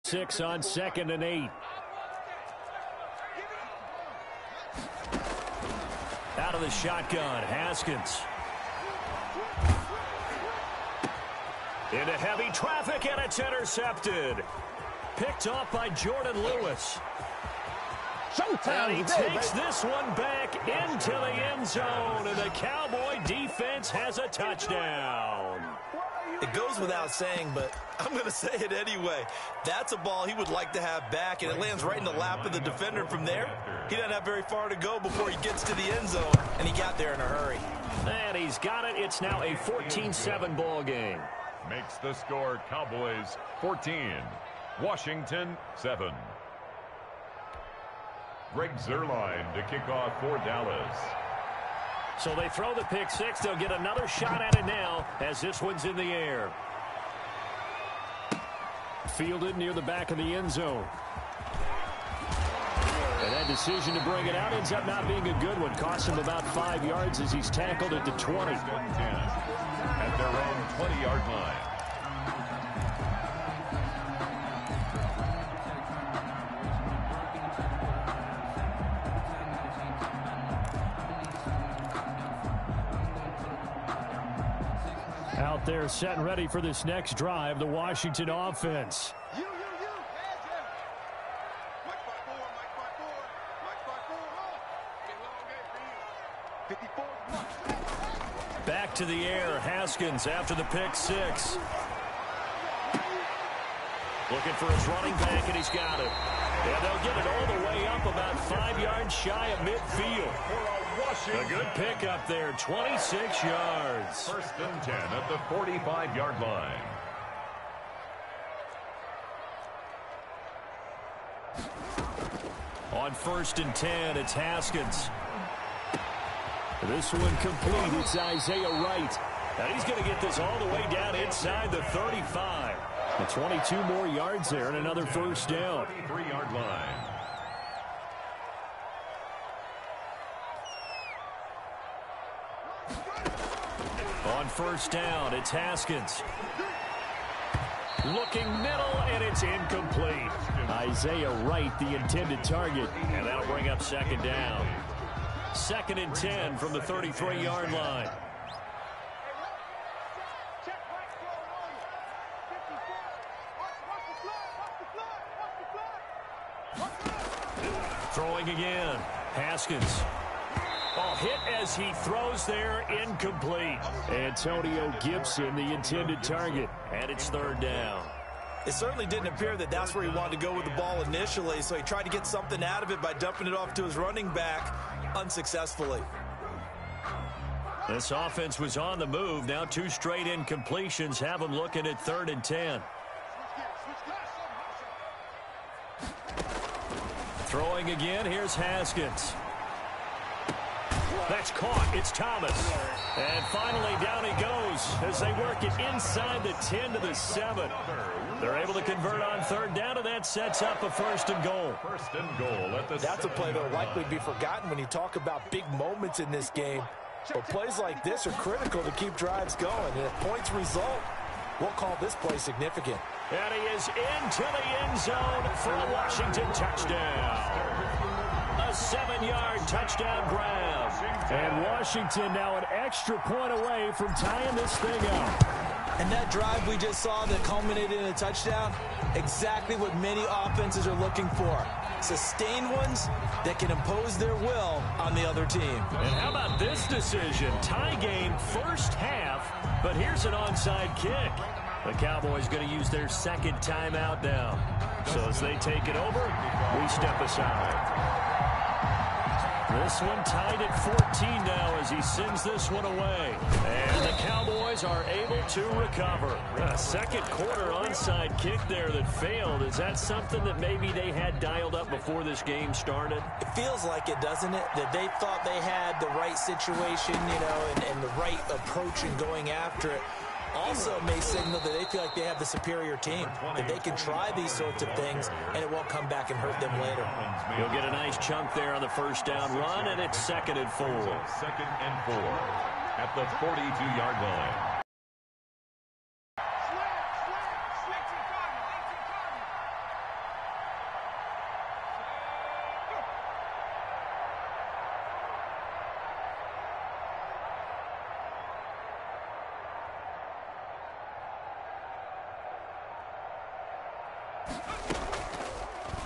6 on 2nd and 8. Out of the shotgun, Haskins. Into heavy traffic, and it's intercepted. Picked off by Jordan Lewis. And he takes this one back into the end zone, and the Cowboy defense has a touchdown. It goes without saying, but I'm going to say it anyway. That's a ball he would like to have back, and it lands right in the lap of the defender from there. He doesn't have very far to go before he gets to the end zone, and he got there in a hurry. And he's got it. It's now a 14-7 ball game. Makes the score Cowboys 14, Washington 7. Greg Zuerlein to kick off for Dallas. So they throw the pick six. They'll get another shot at it now as this one's in the air. Fielded near the back of the end zone. And that decision to bring it out ends up not being a good one. Costs him about 5 yards as he's tackled at the 20. At their own 20-yard line. Out there set and ready for this next drive, the Washington offense. Back to the air, Haskins after the pick six. Looking for his running back, and he's got it. And they'll get it all the way up about 5 yards shy of midfield. A good pickup there, 26 yards. 1st and 10 at the 45-yard line. On 1st and 10, it's Haskins. This one complete. It's Isaiah Wright. And he's going to get this all the way down inside the 35. The 22 more yards there and another first down. 33-yard line. On 1st down, it's Haskins. Looking middle, and it's incomplete. Isaiah Wright, the intended target. And that'll bring up 2nd down. 2nd and 10 from the 33-yard line. Throwing again. Haskins. Oh, hit as he throws there, incomplete. Antonio Gibson, the intended target, and it's 3rd down. It certainly didn't appear that that's where he wanted to go with the ball initially, so he tried to get something out of it by dumping it off to his running back unsuccessfully. This offense was on the move. Now 2 straight incompletions have him looking at 3rd and 10. Throwing again, here's Haskins. That's caught. It's Thomas. And finally down he goes as they work it inside the 10 to the 7. They're able to convert on 3rd down, and that sets up a 1st and goal. 1st and goal at the That's a play that will likely be forgotten when you talk about big moments in this game. But plays like this are critical to keep drives going. And if points result, we'll call this play significant. And he is into the end zone for a Washington touchdown. A 7-yard touchdown grab. And Washington now an extra point away from tying this thing up. And that drive we just saw that culminated in a touchdown, exactly what many offenses are looking for. Sustained ones that can impose their will on the other team. And how about this decision? Tie game 1st half, but here's an onside kick. The Cowboys going to use their 2nd timeout now. So as they take it over, we step aside. This one tied at 14 now as he sends this one away. And the Cowboys are able to recover. A 2nd quarter onside kick there that failed. Is that something that maybe they had dialed up before this game started? It feels like it, doesn't it? That they thought they had the right situation, you know, and the right approach in going after it. Also may signal that they feel like they have the superior team, that they can try these sorts of things, and it won't come back and hurt them later. He'll get a nice chunk there on the 1st down run, and it's 2nd and 4. 2nd and 4 at the 42-yard line.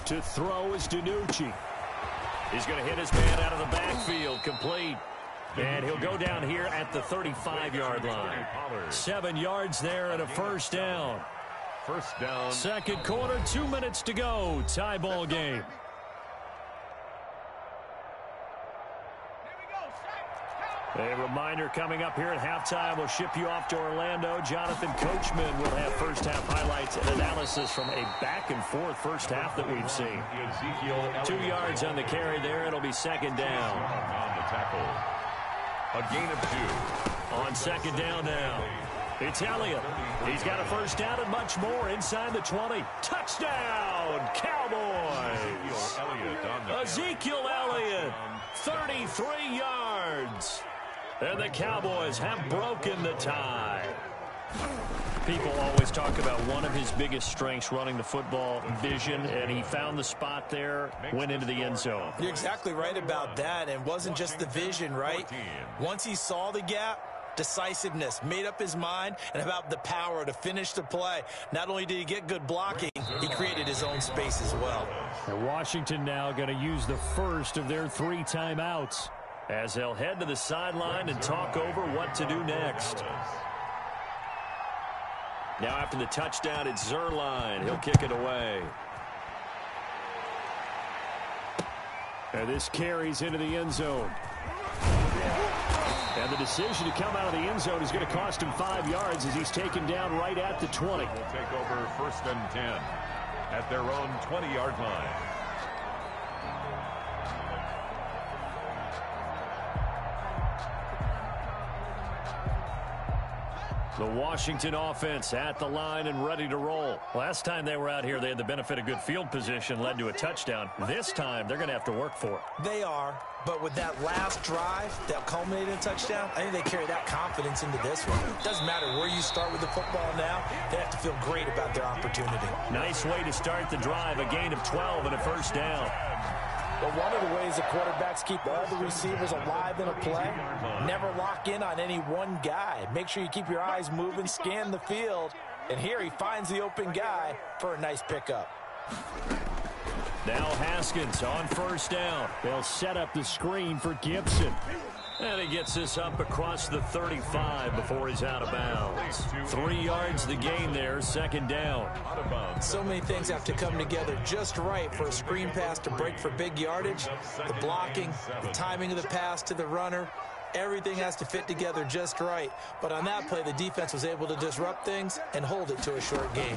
To throw is DiNucci. He's going to hit his man out of the backfield, complete. And he'll go down here at the 35-yard line. 7 yards there and a first down. First down. Second quarter, 2 minutes to go. Tie ball game. A reminder coming up here at halftime. We'll ship you off to Orlando. Jonathan Coachman will have first-half highlights and analysis from a back-and-forth first half that we've seen. 2 yards on the carry there. It'll be second down. On the tackle. A gain of 2. On second down now. It's Elliott. He's got a first down and much more inside the 20. Touchdown, Cowboys! Ezekiel Elliott, 33 yards. And the Cowboys have broken the tie. People always talk about one of his biggest strengths, running the football, vision, and he found the spot there, went into the end zone. You're exactly right about that, and it wasn't just the vision, right? Once he saw the gap, decisiveness, made up his mind, and about the power to finish the play. Not only did he get good blocking, he created his own space as well. And Washington now going to use the first of their 3 timeouts as they'll head to the sideline and talk over what to do next. Now after the touchdown, it's Zerline. He'll kick it away. And this carries into the end zone. And the decision to come out of the end zone is going to cost him 5 yards as he's taken down right at the 20. Will take over first and 10 at their own 20-yard line. The Washington offense at the line and ready to roll. Last time they were out here, they had the benefit of good field position, led to a touchdown. This time, they're going to have to work for it. They are, but with that last drive that culminated in a touchdown, I think they carry that confidence into this one. It doesn't matter where you start with the football now. They have to feel great about their opportunity. Nice way to start the drive, a gain of 12 and a first down. But one of the ways the quarterbacks keep all the receivers alive in a play, never lock in on any one guy. Make sure you keep your eyes moving, scan the field, and here he finds the open guy for a nice pickup. Now Haskins on first down. They'll set up the screen for Gibson. And he gets this up across the 35 before he's out of bounds. 3 yards the gain there, second down. So many things have to come together just right for a screen pass to break for big yardage. The blocking, the timing of the pass to the runner, everything has to fit together just right. But on that play, the defense was able to disrupt things and hold it to a short gain.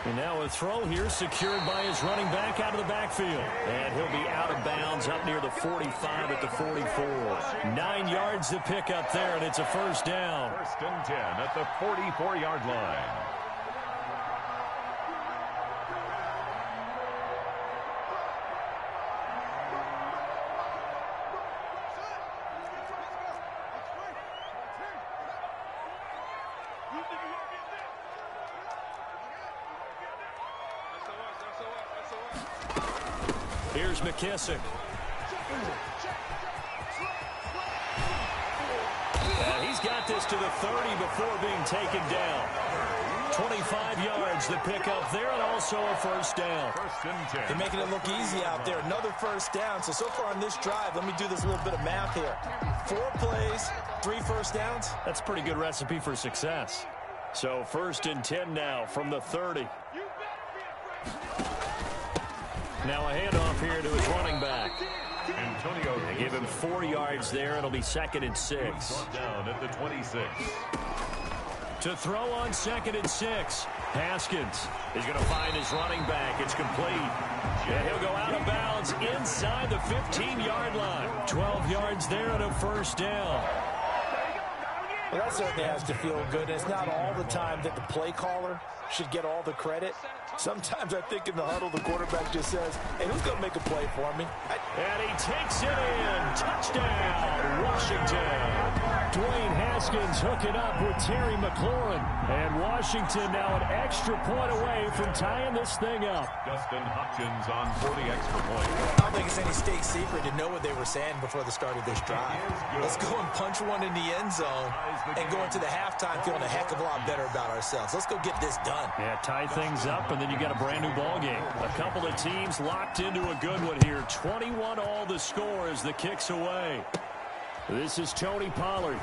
And now a throw here secured by his running back out of the backfield. And he'll be out of bounds up near the 45 at the 44. 9 yards to pick up there, and it's a first down. First and 10 at the 44-yard line. Here's McKissick. And he's got this to the 30 before being taken down. 25 yards the pickup there, and also a first down. First and 10. They're making it look easy out there. Another first down. So far on this drive, let me do this little bit of math here. 4 plays, 3 first downs. That's a pretty good recipe for success. So first and 10 now from the 30. Now a handoff here to his running back. Antonio. They give him 4 yards there. It'll be second and 6. Down at the 26. To throw on second and 6. Haskins is going to find his running back. It's complete. And he'll go out of bounds inside the 15-yard line. 12 yards there and a first down. Well, that certainly has to feel good. It's not all the time that the play caller should get all the credit. Sometimes I think in the huddle, the quarterback just says, hey, who's going to make a play for me? And he takes it in. Touchdown, Washington. Dwayne Haskins hooking up with Terry McLaurin. And Washington now an extra point away from tying this thing up. Dustin Hopkins on for the extra point. I don't think it's any state secret to know what they were saying before the start of this drive. Let's go and punch one in the end zone and go into the halftime feeling a heck of a lot better about ourselves. Let's go get this done. Yeah, tie things up, and then you got a brand new ball game. A couple of teams locked into a good one here. 21 all the score as the kick's away. This is Tony Pollard.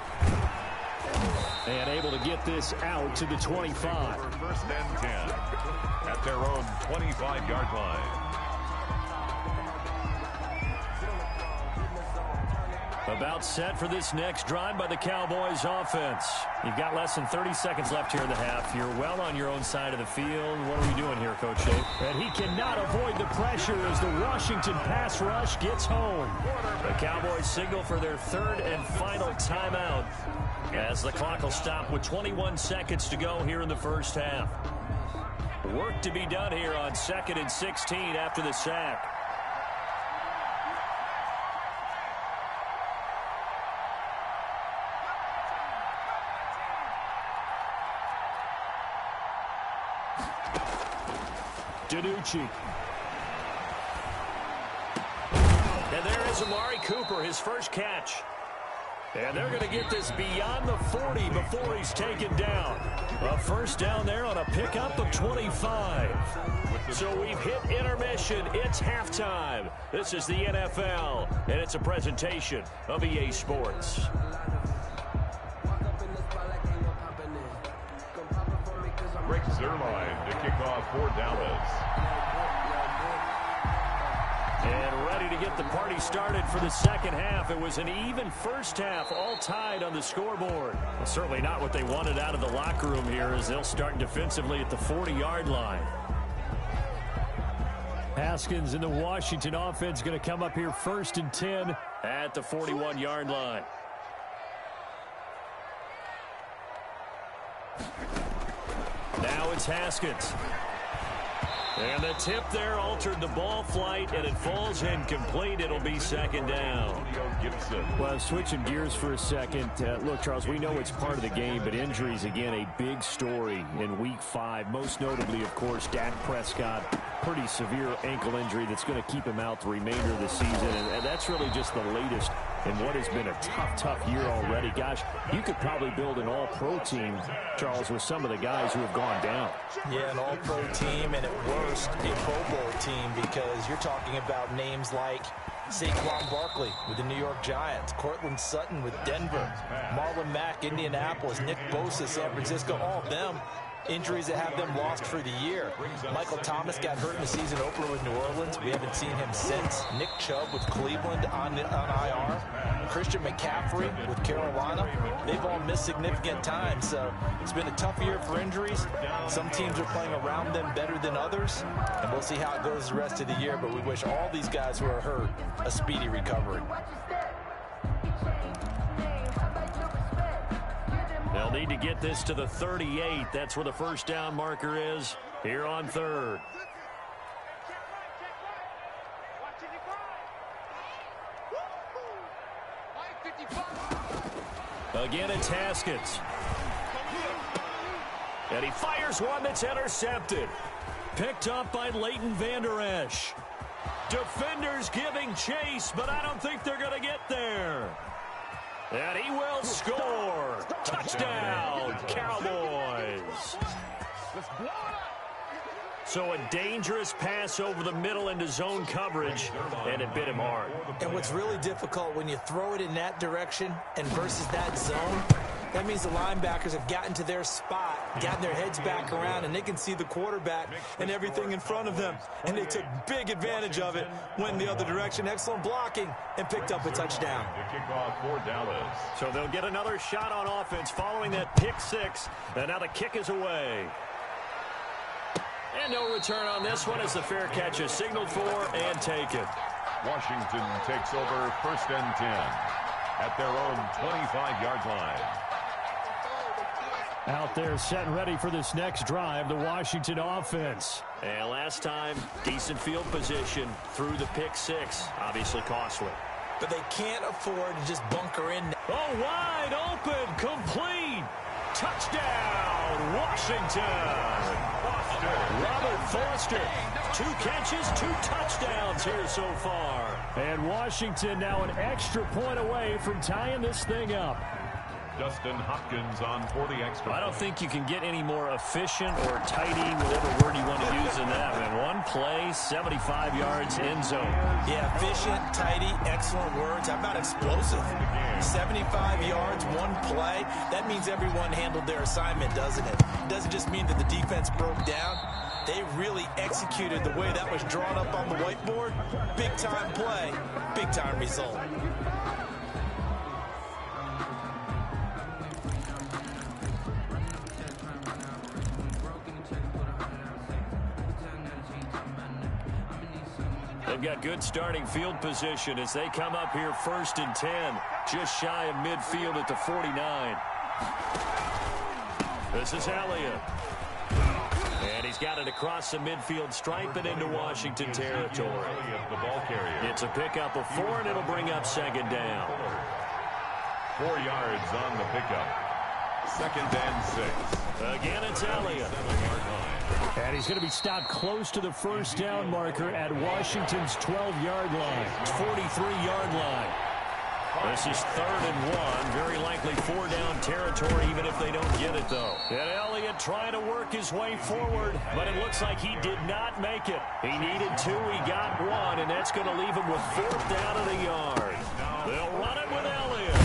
And able to get this out to the 25. First and 10 at their own 25-yard line. About set for this next drive by the Cowboys offense. You've got less than 30 seconds left here in the half. You're well on your own side of the field. What are we doing here, Coach Shea? And he cannot avoid the pressure as the Washington pass rush gets home. The Cowboys signal for their third and final timeout as the clock will stop with 21 seconds to go here in the first half. Work to be done here on 2nd and 16 after the sack. DiNucci. And there is Amari Cooper, his first catch. And they're going to get this beyond the 40 before he's taken down. A first down there on a pickup of 25. So we've hit intermission. It's halftime. This is the NFL, and it's a presentation of EA Sports. Rick Zerline to kick off for Dallas. And ready to get the party started for the second half. It was an even first half, all tied on the scoreboard. Well, certainly not what they wanted out of the locker room here as they'll start defensively at the 40-yard line. Haskins and the Washington offense going to come up here 1st and 10 at the 41-yard line. Now it's Haskins. And the tip there altered the ball flight, and it falls incomplete. It'll be second down. Well, switching gears for a second. Look, Charles, we know it's part of the game, but injuries, again, a big story in Week 5. Most notably, of course, Dak Prescott. Pretty severe ankle injury that's going to keep him out the remainder of the season. And that's really just the latest in what has been a tough year already. Gosh, you could probably build an all-pro team, Charles, with some of the guys who have gone down. Yeah, an all-pro team, and at worst, a Pro Bowl team, because you're talking about names like Saquon Barkley with the New York Giants, Cortland Sutton with Denver, Marlon Mack, Indianapolis, Nick Bosa, San Francisco, all of them injuries that have them lost for the year. Michael Thomas got hurt in the season opener with New Orleans. We haven't seen him since. Nick Chubb with Cleveland on IR. Christian McCaffrey with Carolina. They've all missed significant time, so it's been a tough year for injuries. Some teams are playing around them better than others, and we'll see how it goes the rest of the year, but we wish all these guys who are hurt a speedy recovery. They'll need to get this to the 38. That's where the first down marker is here on 3rd. Again, it's Haskins. And he fires one that's intercepted. Picked up by Leighton Vander Esch. Defenders giving chase, but I don't think they're going to get there. And he will score. Touchdown, Cowboys. So a dangerous pass over the middle into zone coverage, and it bit him hard. And what's really difficult when you throw it in that direction and versus that zone, that means the linebackers have gotten to their spot, gotten their heads back around, and they can see the quarterback and everything in front of them. And they took big advantage of it, went in the other direction. Excellent blocking, and picked up a touchdown. The kickoff for Dallas. So they'll get another shot on offense following that pick six. And now the kick is away. And no return on this one as the fair catch is signaled for and taken. Washington takes over 1st and 10 at their own 25-yard line. Out there set and ready for this next drive, the Washington offense. And last time, decent field position through the pick six. Obviously costly. But they can't afford to just bunker in. Oh, wide open, complete. Touchdown, Washington. Robert Foster, 2 catches, 2 touchdowns here so far. And Washington now an extra point away from tying this thing up. Dustin Hopkins on for the extra. I don't think you can get any more efficient or tidy, whatever word you want to use in that. Man, one play, 75 yards, end zone. Yeah, efficient, tidy, excellent words. How about explosive? 75 yards, one play. That means everyone handled their assignment, doesn't it? It doesn't just mean that the defense broke down. They really executed the way that was drawn up on the whiteboard. Big-time play, big-time result. They've got good starting field position as they come up here 1st and 10, just shy of midfield at the 49. This is Elliott. And he's got it across the midfield stripe and into Washington territory. The ball carrier. It's a pickup of 4, and it'll bring up 2nd down. 4 yards on the pickup. 2nd and 6. Again, it's Elliott. 7-yard line. And he's going to be stopped close to the first down marker at Washington's 12-yard line. 43-yard line. This is 3rd and 1. Very likely 4-down territory, even if they don't get it, though. And Elliott trying to work his way forward, but it looks like he did not make it. He needed 2. He got 1, and that's going to leave him with 4th down at a yard. They'll run it with Elliott.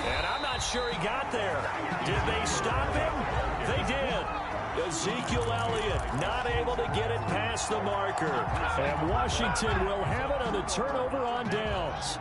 And I'm not sure he got there. Did they stop him? They did. Ezekiel Elliott not able to get it past the marker. And Washington will have it on the turnover on downs.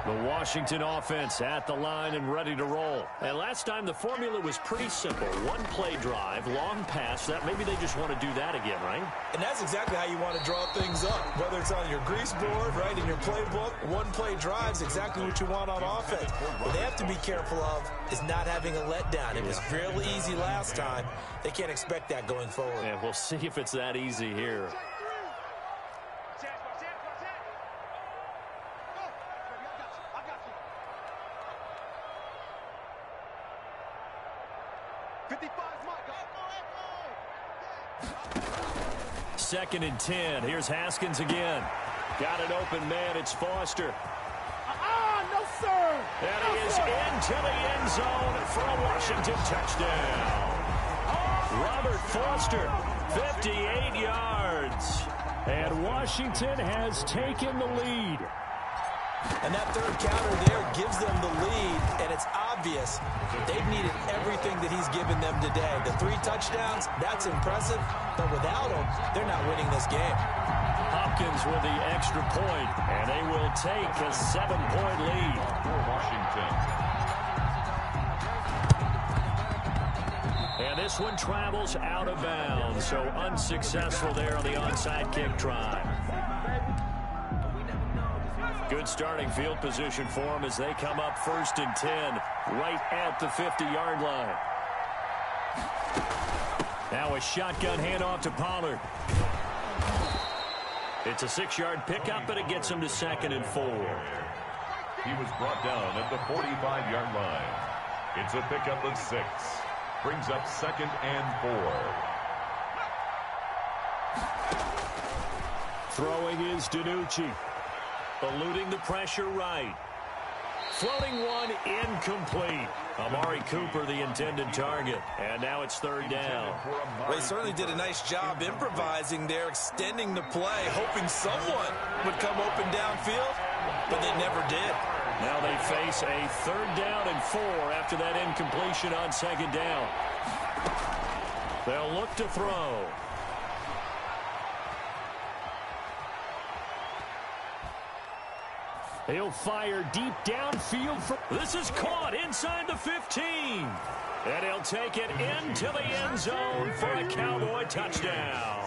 The Washington offense at the line and ready to roll. And last time the formula was pretty simple. One play drive, long pass. That maybe they just want to do that again, right? And that's exactly how you want to draw things up. Whether it's on your grease board, right, in your playbook, one play drive's exactly what you want on offense. What they have to be careful of is not having a letdown. It was real easy last time. They can't expect that going forward. And we'll see if it's that easy here. Second and 10. Here's Haskins again. Got an open man. It's Foster. No, sir. And he is into the end zone for a Washington touchdown. Robert Foster, 58 yards. And Washington has taken the lead. And that third counter there gives them the lead, and it's obvious they've needed everything that he's given them today. The 3 touchdowns, that's impressive, but without him, they're not winning this game. Hopkins with the extra point, and they will take a 7-point lead. For Washington. And this one travels out of bounds, so unsuccessful there on the onside kick try. Good starting field position for them as they come up 1st and 10, right at the 50-yard line. Now a shotgun handoff to Pollard. It's a 6-yard pickup, but it gets him to 2nd and 4. He was brought down at the 45-yard line. It's a pickup of 6. Brings up 2nd and 4. Throwing is DiNucci. Eluding the pressure right. Floating one incomplete. Amari Cooper the intended target. And now it's 3rd down. Well, they certainly did a nice job improvising there, extending the play, hoping someone would come open downfield, but they never did. Now they face a 3rd down and 4 after that incompletion on 2nd down. They'll look to throw. He'll fire deep downfield. This is caught inside the 15. And he'll take it into the end zone for a Cowboy touchdown.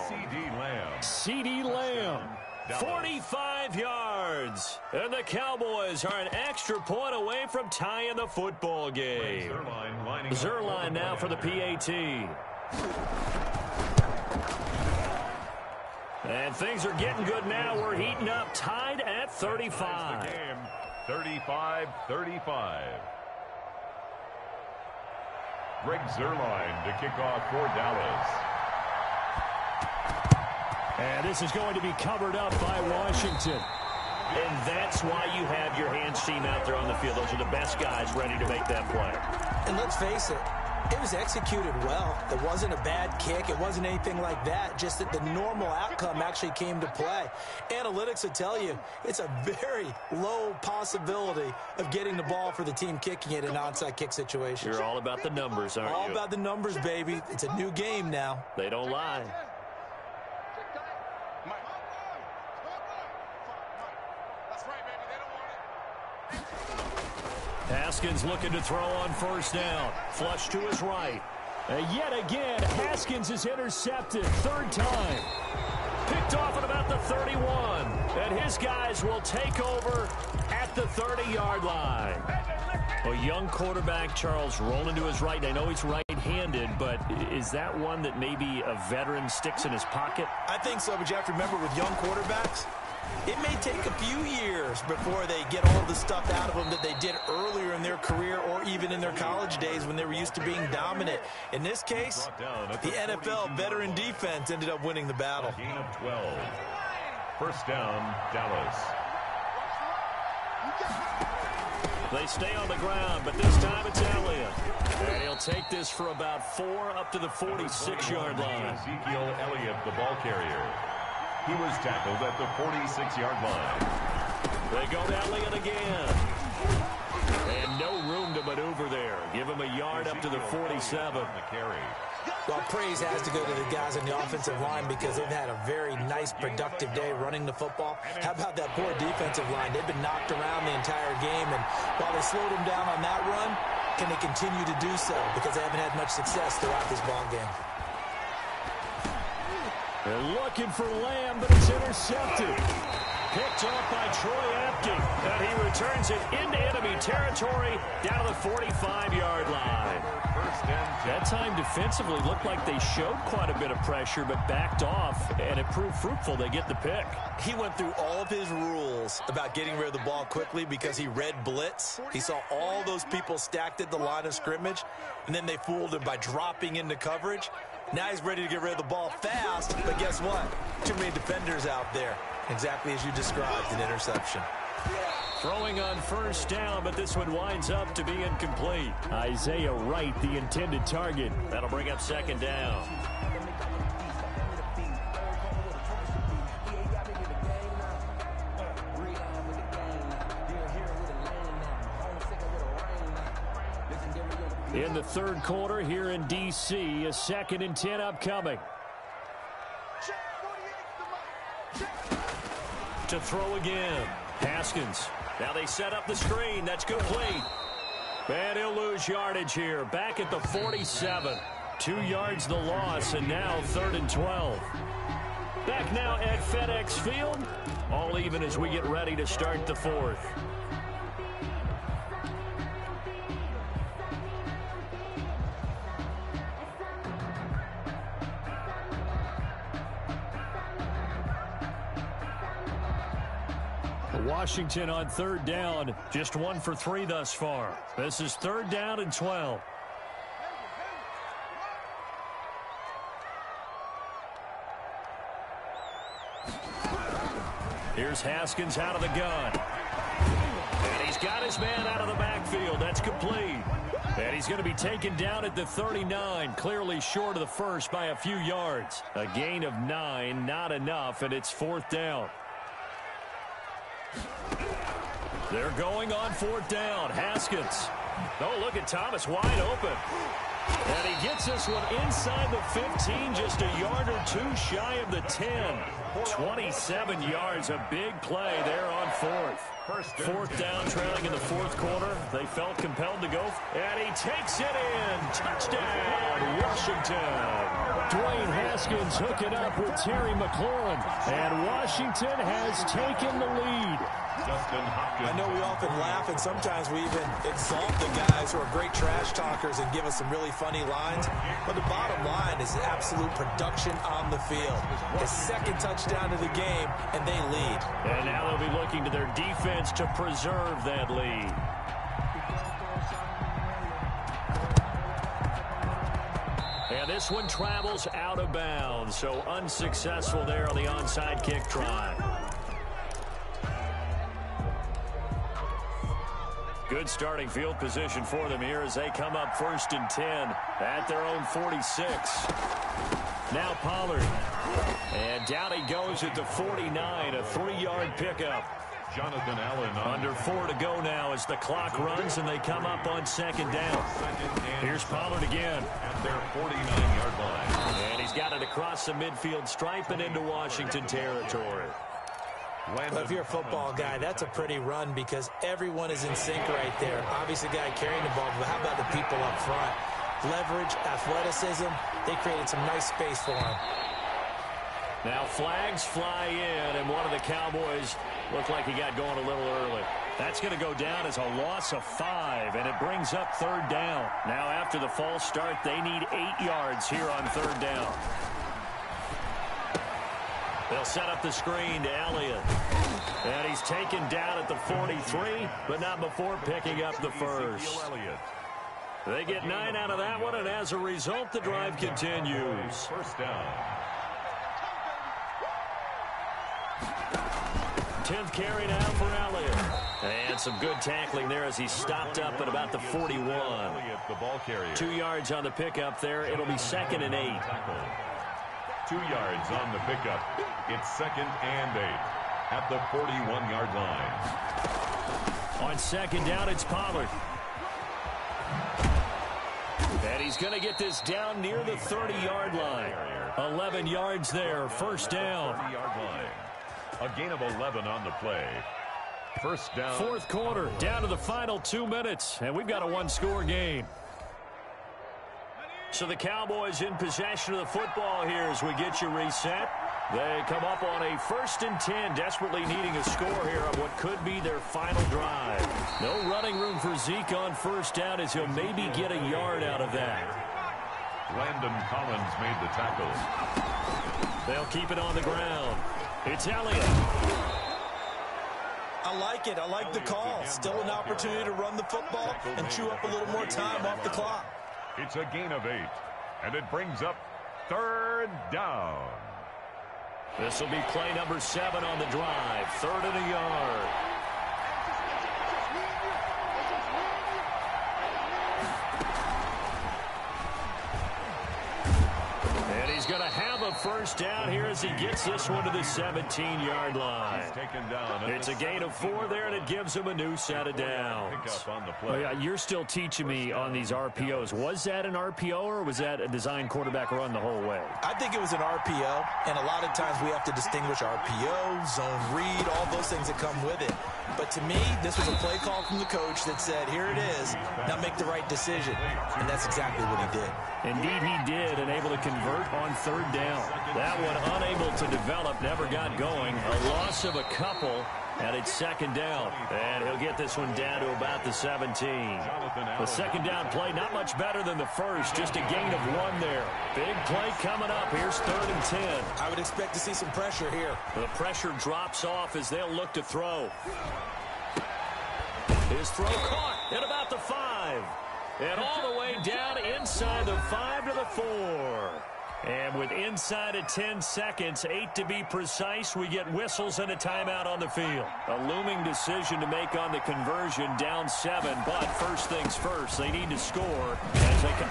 CeeDee Lamb. 45 yards. And the Cowboys are an extra point away from tying the football game. Zerline now for the PAT. And things are getting good now. We're heating up, tied at 35. 35-35. Greg Zerline to kick off for Dallas. And this is going to be covered up by Washington. And that's why you have your hands team out there on the field. Those are the best guys ready to make that play. And let's face it, it was executed well. It wasn't a bad kick. It wasn't anything like that. Just that the normal outcome actually came to play. Analytics will tell you it's a very low possibility of getting the ball for the team kicking it in an onside kick situation. You're all about the numbers, aren't you? All about the numbers, baby. It's a new game now. They don't lie. Haskins looking to throw on first down. Flush to his right. Yet again, Haskins is intercepted. Third time. Picked off at about the 31. And his guys will take over at the 30-yard line. A young quarterback, Charles, rolling to his right. I know he's right-handed, but is that one that maybe a veteran sticks in his pocket? I think so, but you have to remember with young quarterbacks, it may take a few years before they get all the stuff out of them that they did earlier in their career or even in their college days when they were used to being dominant. In this case, the NFL veteran defense ended up winning the battle. Gain of 12. First down, Dallas. They stay on the ground, but this time it's Elliott. And he'll take this for about 4 up to the 46-yard line. Ezekiel Elliott, the ball carrier. He was tackled at the 46-yard line. They go to Elliott again. And no room to maneuver there. Give him a yard up to the 47. Well, praise has to go to the guys on the offensive line because they've had a very nice, productive day running the football. How about that poor defensive line? They've been knocked around the entire game, and while they slowed them down on that run, can they continue to do so? Because they haven't had much success throughout this ball game. They're looking for Lamb, but it's intercepted. Picked off by Troy Apke. And he returns it into enemy territory down to the 45-yard line. That time defensively looked like they showed quite a bit of pressure but backed off, and it proved fruitful. They get the pick. He went through all of his rules about getting rid of the ball quickly because he read blitz. He saw all those people stacked at the line of scrimmage, and then they fooled him by dropping into coverage. Now he's ready to get rid of the ball fast, but guess what? Too many defenders out there. Exactly as you described, an interception. Throwing on first down, but this one winds up to be incomplete. Isaiah Wright, the intended target. That'll bring up second down. In the third quarter here in D.C., a 2nd and 10 upcoming. To throw again. Haskins. Now they set up the screen. That's complete. And he'll lose yardage here. Back at the 47. 2 yards the loss, and now 3rd and 12. Back now at FedEx Field. All even as we get ready to start the 4th. Washington on 3rd down. Just 1 for 3 thus far. This is 3rd down and 12. Here's Haskins out of the gun. And he's got his man out of the backfield. That's complete. And he's going to be taken down at the 39, clearly short of the first by a few yards. A gain of 9, not enough, and it's 4th down. They're going on 4th down. Haskins. Oh, look at Thomas wide open. And he gets this one inside the 15, just a yard or 2 shy of the 10. 27 yards, a big play there on 4th. 4th down, trailing in the 4th quarter. They felt compelled to go. And he takes it in. Touchdown, Washington. Dwayne Haskins hooking up with Terry McLaurin. And Washington has taken the lead. I know we often laugh, and sometimes we even exalt the guys who are great trash talkers and give us some really funny lines. But the bottom line is absolute production on the field. His 2nd touchdown of the game, and they lead. And now they'll be looking to their defense to preserve that lead. And this one travels out of bounds, so unsuccessful there on the onside kick try. Good starting field position for them here as they come up 1st and 10 at their own 46. Now Pollard. And down he goes at the 49, a 3-yard pickup. Jonathan Allen under 4 to go now as the clock runs and they come up on 2nd down. Here's Pollard again. At their 49-yard line. And he's got it across the midfield stripe and into Washington territory. Well, if you're a football guy, that's a pretty run because everyone is in sync right there. Obviously, the guy carrying the ball, but how about the people up front? Leverage, athleticism, they created some nice space for him. Now flags fly in, and one of the Cowboys looked like he got going a little early. That's going to go down as a loss of 5, and it brings up 3rd down. Now after the false start, they need 8 yards here on 3rd down. They'll set up the screen to Elliott. And he's taken down at the 43, but not before picking up the first. They get 9 out of that one, and as a result, the drive continues. 1st down. 10th carry now for Elliott. And some good tackling there as he stopped up at about the 41. The ball carrier. 2 yards on the pickup there. It'll be 2nd and 8. 2 yards on the pickup. It's 2nd and 8 at the 41-yard line. On 2nd down, it's Pollard. And he's going to get this down near the 30-yard line. 11 yards there, 1st down. 30-yard line. A gain of 11 on the play. 1st down. 4th quarter, down to the final 2 minutes, and we've got a 1-score game. So the Cowboys in possession of the football here as we get you reset. They come up on a 1st and 10, desperately needing a score here on what could be their final drive. No running room for Zeke on 1st down as he'll maybe get a yard out of that. Landon Collins made the tackle. They'll keep it on the ground. It's Elliott. I like it. I like the call. Still an opportunity to run the football and chew up a little more time off the clock. It's a gain of 8, and it brings up 3rd down. This will be play number 7 on the drive. 3rd and a yard. And he's going to have a 1st down here as he gets this one to the 17-yard line. It's a gain of 4 there, and it gives him a new set of downs. Well, yeah, you're still teaching me on these RPOs. Was that an RPO, or was that a design quarterback run the whole way? I think it was an RPO, and a lot of times we have to distinguish RPO, zone read, all those things that come with it. But to me, this was a play call from the coach that said, here it is, now make the right decision. And that's exactly what he did. Indeed, he did, and able to convert on 3rd down. That one unable to develop, never got going. A loss of a couple, and it's 2nd down. And he'll get this one down to about the 17. The 2nd down play, not much better than the first, just a gain of 1 there. Big play coming up. Here's 3rd and 10. I would expect to see some pressure here. The pressure drops off as they'll look to throw. His throw caught at about the 5. And all the way down inside the 5 to the 4. And with inside of 10 seconds, 8 to be precise, we get whistles and a timeout on the field. A looming decision to make on the conversion, down 7. But first things first, they need to score.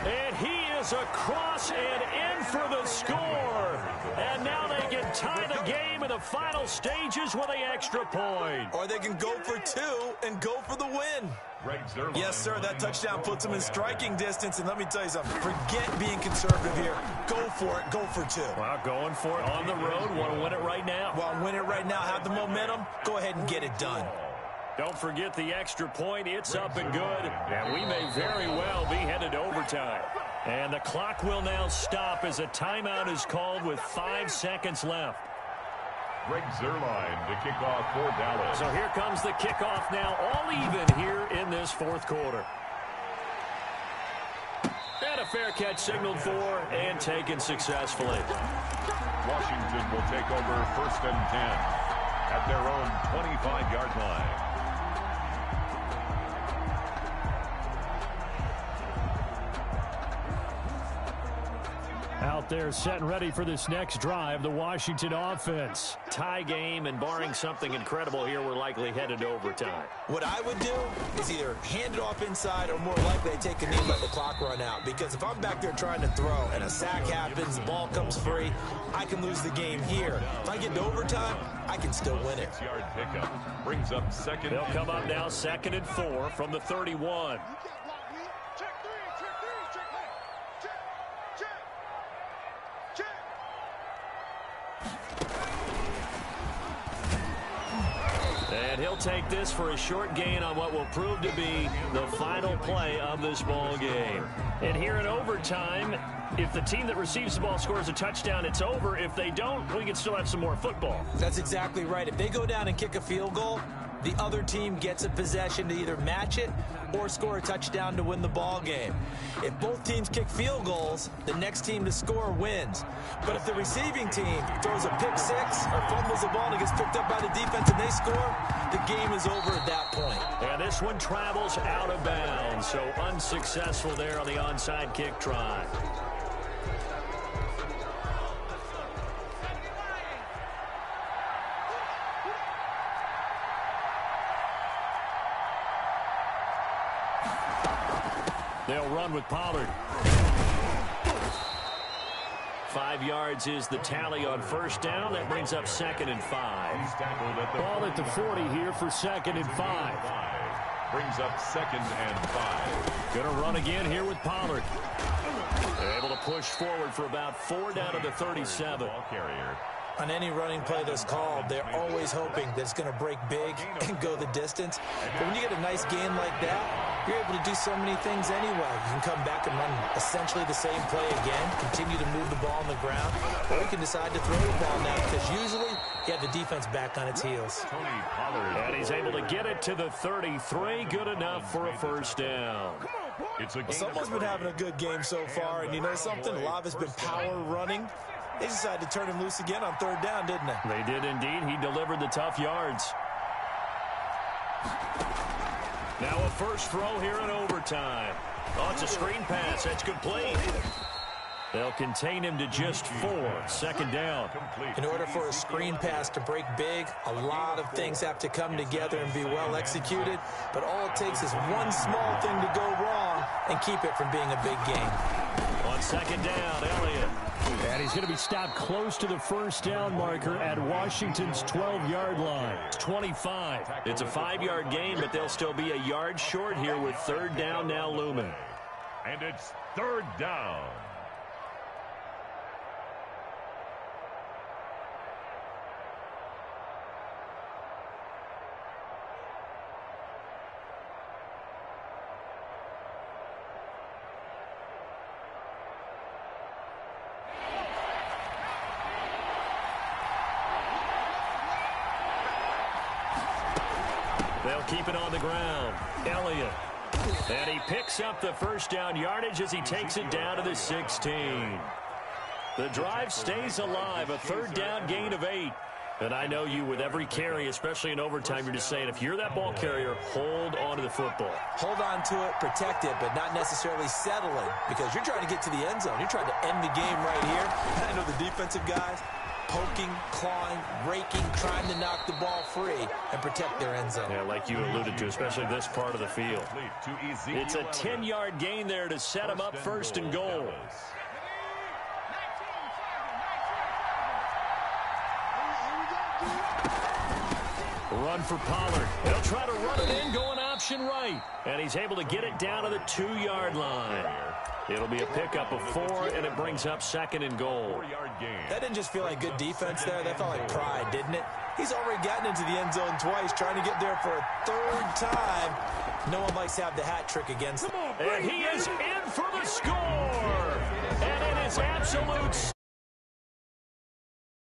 And he is across and in for the score. And now they can tie the game in the final stages with an extra point. Or they can go for 2 and go for the win. Yes, sir, that touchdown puts them in striking distance. And let me tell you something, forget being conservative here. Go for it, go for 2. Well, going for it on the road. Want to win it right now. Well, win it right now, have the momentum. Go ahead and get it done. Don't forget the extra point. It's up and good. And we may very well be headed to overtime. And the clock will now stop as a timeout is called with 5 seconds left. Greg Zuerlein to kick off for Dallas. So here comes the kickoff now, all even here in this 4th quarter. And a fair catch signaled for and taken successfully. Washington will take over 1st and 10 at their own 25-yard line. Al out there setting ready for this next drive, the Washington offense. Tie game, and barring something incredible here, we're likely headed to overtime. What I would do is either hand it off inside or more likely I take a knee and let the clock run out. Because if I'm back there trying to throw and a sack happens, the ball comes free, I can lose the game here. If I get to overtime, I can still win it. 6-yard pickup brings up second. They'll come up now 2nd and 4 from the 31. And he'll take this for a short gain on what will prove to be the final play of this ball game. And here in overtime, if the team that receives the ball scores a touchdown, it's over. If they don't, we can still have some more football. That's exactly right. If they go down and kick a field goal, the other team gets a possession to either match it or score a touchdown to win the ball game. If both teams kick field goals, the next team to score wins. But if the receiving team throws a pick six or fumbles the ball and it gets picked up by the defense and they score, the game is over at that point. And this one travels out of bounds, so unsuccessful there on the onside kick try. They'll run with Pollard. 5 yards is the tally on first down. That brings up 2nd and 5. He's tackled at the Ball at the 40 here for 2nd and 5. Brings up 2nd and 5. Going to run again here with Pollard. They're able to push forward for about 4 down to the 37. Ball carrier. On any running play that's called, they're always hoping that it's going to break big and go the distance. But when you get a nice gain like that, you're able to do so many things anyway. You can come back and run essentially the same play again, continue to move the ball on the ground, or you can decide to throw the ball now because usually you have the defense back on its heels. Tony Pollard. And he's able to get it to the 33. Good enough for a first down. It's a gain Someone's been having a good game so far, and you know something? A lot of it's been power running. They decided to turn him loose again on 3rd down, didn't they? They did indeed. He delivered the tough yards. Now a first throw here in overtime. Oh, it's a screen pass. That's complete. They'll contain him to just 4. 2nd down. In order for a screen pass to break big, a lot of things have to come together and be well executed. But all it takes is one small thing to go wrong and keep it from being a big game. On 2nd down, Elliott. And he's going to be stopped close to the first down marker at Washington's 12-yard line. 25. It's a 5-yard gain, but they'll still be a yard short here with 3rd down now looming. And it's 3rd down. They'll keep it on the ground. Elliott. And he picks up the first down yardage as he takes it down to the 16. The drive stays alive. A 3rd down gain of 8. And I know you, with every carry, especially in overtime, you're just saying, if you're that ball carrier, hold on to the football. Hold on to it, protect it, but not necessarily settling because you're trying to get to the end zone. You're trying to end the game right here. I know the defensive guys poking, clawing, raking, trying to knock the ball free and protect their end zone. Yeah, like you alluded to, especially this part of the field. It's a 10-yard gain there to set him up 1st and goal. Run for Pollard. They'll try to run it in, going option right. And he's able to get it down to the 2-yard line. It'll be a pickup of 4, and it brings up 2nd and goal. That didn't just feel like good defense there. That felt like pride, didn't it? He's already gotten into the end zone twice, trying to get there for a 3rd time. No one likes to have the hat trick against him. And he is in for the score. And it is absolute